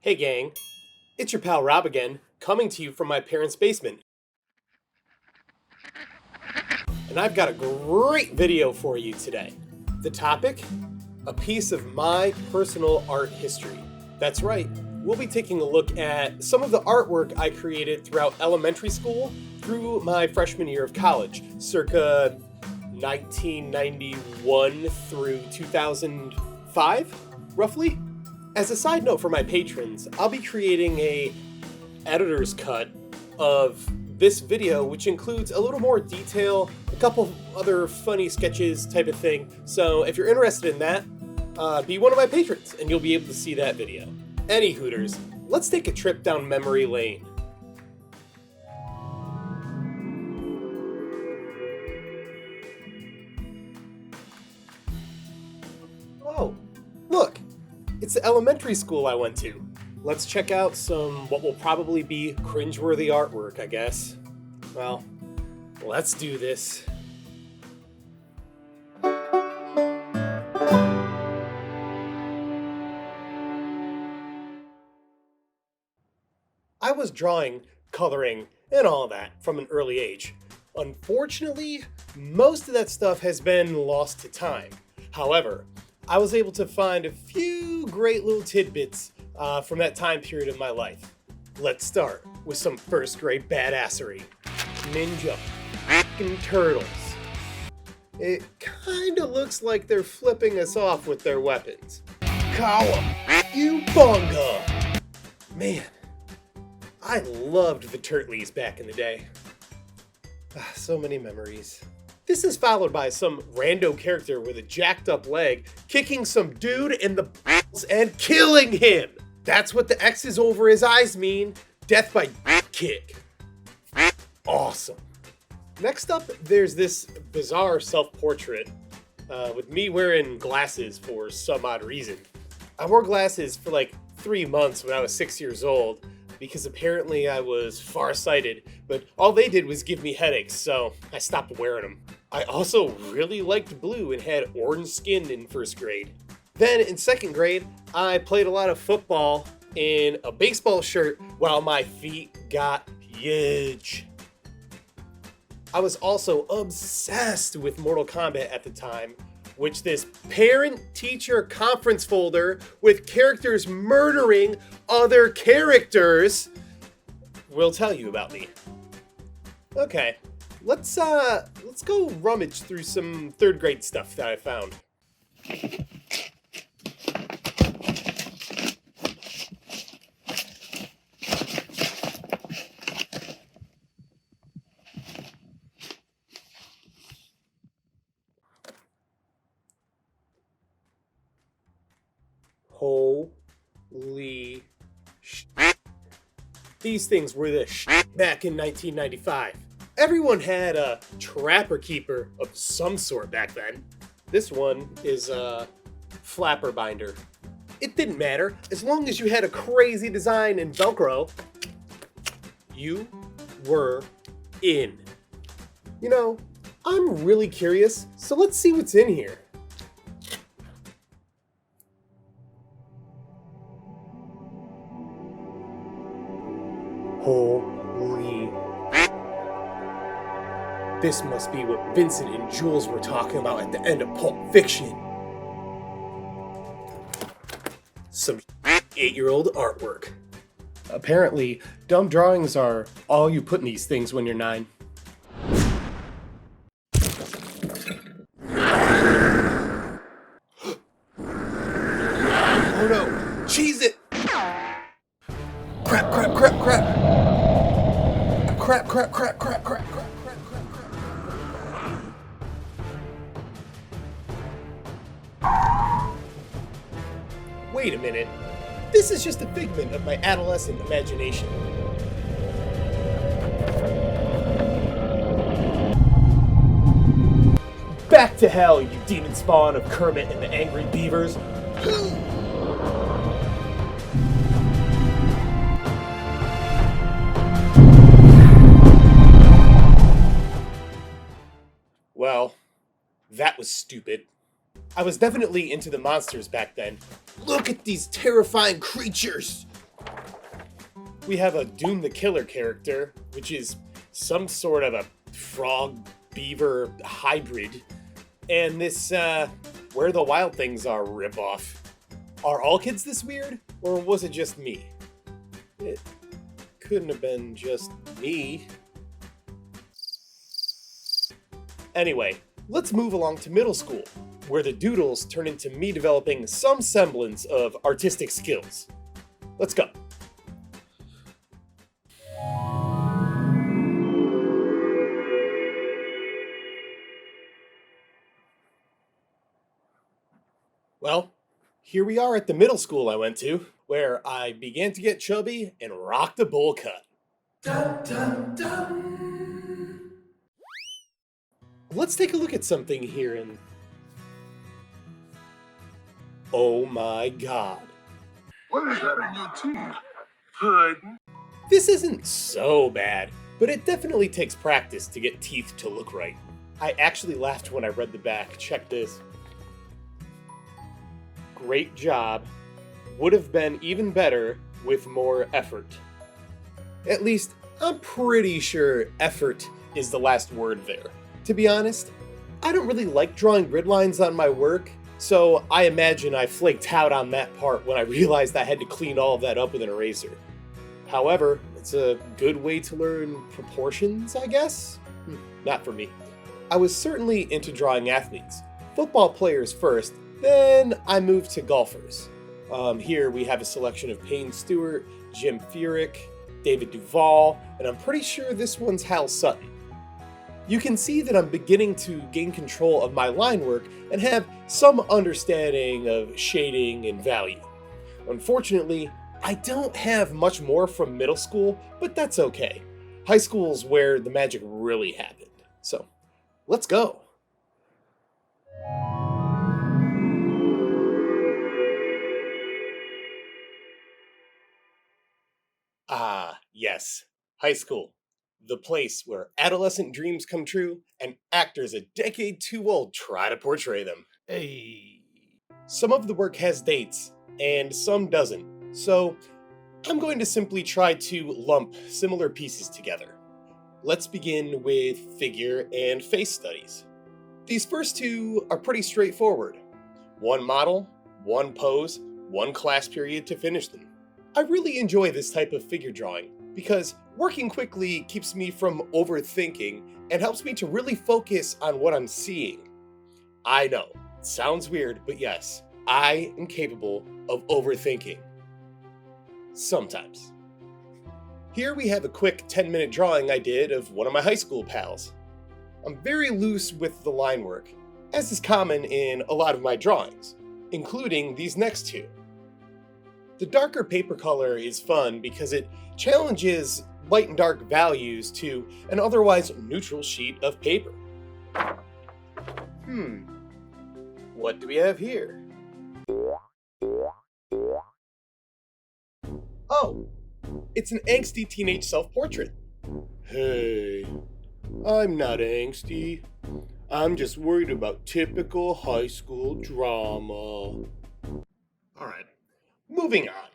Hey gang, it's your pal Rob again, coming to you from my parents' basement. And I've got a great video for you today. The topic? A piece of my personal art history. That's right, we'll be taking a look at some of the artwork I created throughout elementary school through my freshman year of college, circa 1991 through 2005, roughly. As a side note for my patrons, I'll be creating a editor's cut of this video, which includes a little more detail, a couple other funny sketches type of thing. So if you're interested in that, be one of my patrons and you'll be able to see that video. Any Hooters, let's take a trip down memory lane. Oh, look, it's the elementary school I went to. Let's check out some what will probably be cringeworthy artwork, I guess. Well, let's do this. I was drawing, coloring, and all that from an early age. Unfortunately, most of that stuff has been lost to time. However, I was able to find a few great little tidbits from that time period of my life. Let's start with some first grade badassery. Ninja f***ing turtles. It kinda looks like they're flipping us off with their weapons. Kawa, you bunga! Man, I loved the Turtlies back in the day. So many memories. This is followed by some rando character with a jacked up leg kicking some dude in the balls and killing him. That's what the X's over his eyes mean. Death by kick. Awesome. Next up, there's this bizarre self-portrait with me wearing glasses for some odd reason. I wore glasses for like 3 months when I was 6 years old because apparently I was farsighted, but all they did was give me headaches, so I stopped wearing them. I also really liked blue and had orange skin in first grade. Then in second grade, I played a lot of football in a baseball shirt while my feet got huge. I was also obsessed with Mortal Kombat at the time, which this parent-teacher conference folder with characters murdering other characters will tell you about me. Okay, let's go rummage through some third grade stuff that I found. Holy shit. These things were the shit back in 1995. Everyone had a trapper keeper of some sort back then. This one is a flapper binder. It didn't matter. As long as you had a crazy design in Velcro, you were in. You know, I'm really curious, so let's see what's in here. Holy. This must be what Vincent and Jules were talking about at the end of Pulp Fiction. Some 8-year-old artwork. Apparently, dumb drawings are all you put in these things when you're 9. Oh no! Cheese it! Crap, crap, crap, crap! Crap, crap, crap, crap, crap, crap, crap, crap, crap. Wait a minute. This is just a figment of my adolescent imagination. Back to hell, you demon spawn of Kermit and the Angry Beavers. Well, that was stupid. I was definitely into the monsters back then. Look at these terrifying creatures! we have a Doom the Killer character, which is some sort of a frog beaver hybrid, and this Where the Wild Things Are ripoff. Are all kids this weird, or was it just me? It couldn't have been just me. Anyway, let's move along to middle school, where the doodles turn into me developing some semblance of artistic skills. Let's go. Well, here we are at the middle school I went to, where I began to get chubby and rocked a bowl cut. Dun, dun, dun. Let's take a look at something here and... Oh my god. What is that in your teeth? Pudding. This isn't so bad, but it definitely takes practice to get teeth to look right. I actually laughed when I read the back. Check this. Great job. Would have been even better with more effort. At least, I'm pretty sure effort is the last word there. To be honest, I don't really like drawing grid lines on my work, so I imagine I flaked out on that part when I realized I had to clean all of that up with an eraser. However, it's a good way to learn proportions, I guess? Not for me. I was certainly into drawing athletes. Football players first, then I moved to golfers. Here we have a selection of Payne Stewart, Jim Furyk, David Duval, and I'm pretty sure this one's Hal Sutton. You can see that I'm beginning to gain control of my line work and have some understanding of shading and value. Unfortunately, I don't have much more from middle school, but that's okay. High school's where the magic really happened. So, let's go. Ah, yes, high school. The place where adolescent dreams come true and actors a decade too old try to portray them. Hey. Some of the work has dates, and some doesn't, so I'm going to simply try to lump similar pieces together. Let's begin with figure and face studies. These first two are pretty straightforward. One model, one pose, one class period to finish them. I really enjoy this type of figure drawing because working quickly keeps me from overthinking and helps me to really focus on what I'm seeing. I know, it sounds weird, but yes, I am capable of overthinking. Sometimes. Here we have a quick 10-minute drawing I did of one of my high school pals. I'm very loose with the line work, as is common in a lot of my drawings, including these next two. The darker paper color is fun because it challenges light and dark values to an otherwise neutral sheet of paper. What do we have here? Oh, it's an angsty teenage self-portrait. Hey, I'm not angsty. I'm just worried about typical high school drama. Alright, moving on.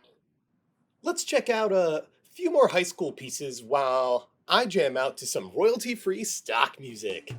Let's check out a few more high school pieces while I jam out to some royalty-free stock music.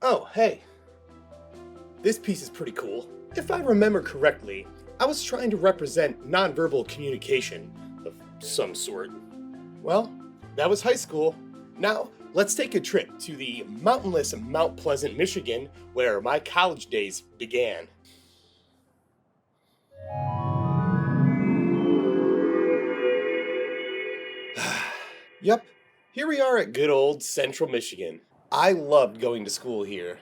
Oh, hey. This piece is pretty cool. If I remember correctly, I was trying to represent nonverbal communication of some sort. Well, that was high school. Now, let's take a trip to the mountainless Mount Pleasant, Michigan, where my college days began. Yep, here we are at good old Central Michigan. I loved going to school here.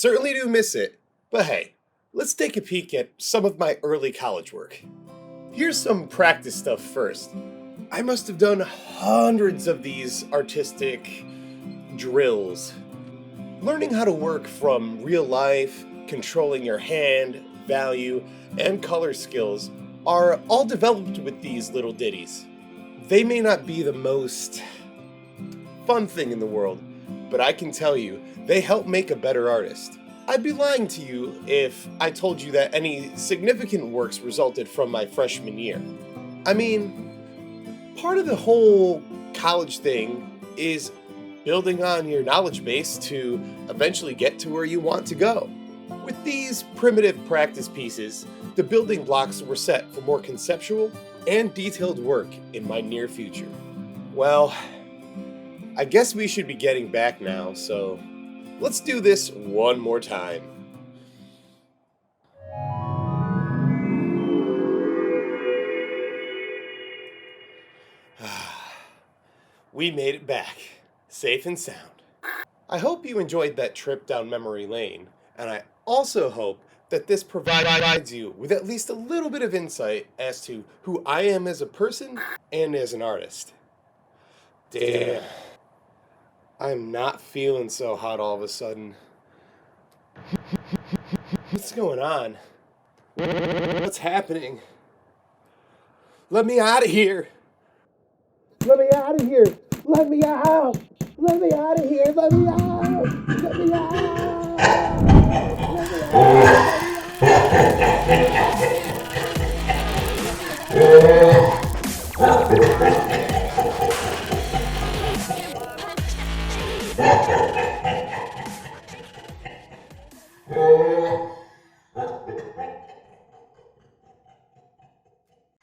certainly do miss it, but hey, let's take a peek at some of my early college work. Here's some practice stuff first. I must have done hundreds of these artistic drills. Learning how to work from real life, controlling your hand, value, and color skills are all developed with these little ditties. They may not be the most fun thing in the world, but I can tell you, they help make a better artist. I'd be lying to you if I told you that any significant works resulted from my freshman year. I mean, part of the whole college thing is building on your knowledge base to eventually get to where you want to go. With these primitive practice pieces, the building blocks were set for more conceptual and detailed work in my near future. Well, I guess we should be getting back now, so let's do this one more time. We made it back, safe and sound. I hope you enjoyed that trip down memory lane, and I also hope that this provides you with at least a little bit of insight as to who I am as a person and as an artist. Damn, I'm not feeling so hot all of a sudden. What's going on? What's happening? Let me out of here! Let me out of here! Let me out! Let me out of here! Let me out! Let me out! Let me out!